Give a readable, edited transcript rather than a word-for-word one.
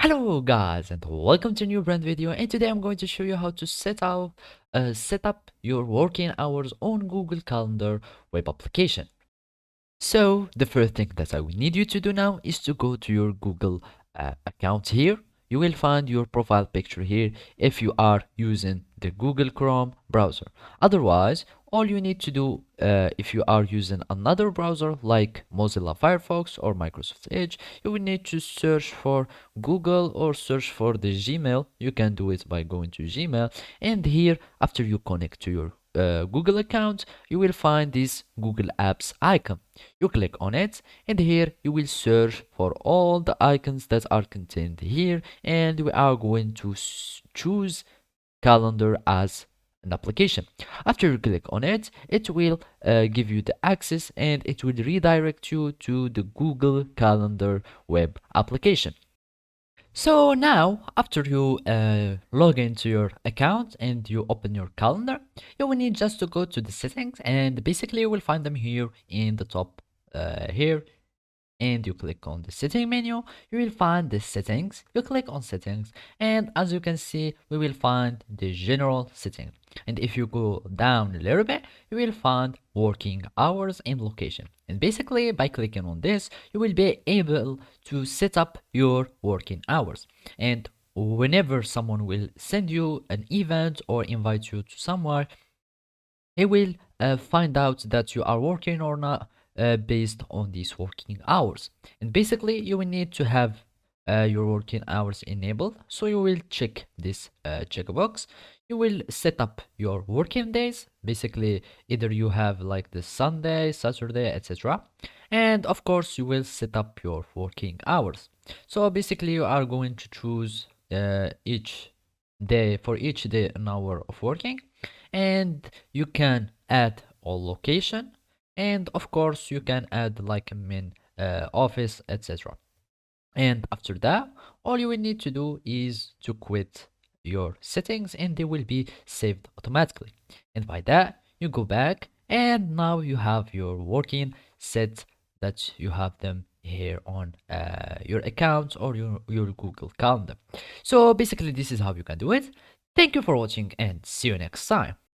Hello guys and welcome to a new brand video, and today I'm going to show you how to set up your working hours on Google Calendar web application. So the first thing that I will need you to do now is to go to your Google account here. You will find your profile picture here if you are using the Google Chrome browser. Otherwise, all you need to do if you are using another browser like Mozilla Firefox or Microsoft Edge, you will need to search for Google or search for the Gmail. You can do it by going to Gmail, and here after you connect to your Google account, you will find this Google Apps icon. You click on it, and here you will search for all the icons that are contained here, and we are going to choose calendar as an application. After you click on it, it will give you the access, and it will redirect you to the Google Calendar web application. So now, after you log into your account and you open your calendar, you will need just to go to the settings, and basically you will find them here in the top here, and you click on the setting menu. You will find the settings. You click on settings, and as you can see, we will find the general setting. And if you go down a little bit, you will find working hours and location. And basically by clicking on this, you will be able to set up your working hours. And whenever someone will send you an event or invite you to somewhere, he will find out that you are working or not based on these working hours. And basically, you will need to have your working hours enabled. So you will check this checkbox. You will set up your working days. Basically, either you have like the Sunday, Saturday, etc. And of course, you will set up your working hours. So basically, you are going to choose each day for each day an hour of working, and you can add all location, and of course you can add like a main office, etc. And after that, all you will need to do is to quit your settings, and they will be saved automatically. And by that, you go back, and now you have your working set that you have them here on your account or your Google Calendar. So basically, this is how you can do it. Thank you for watching, and see you next time.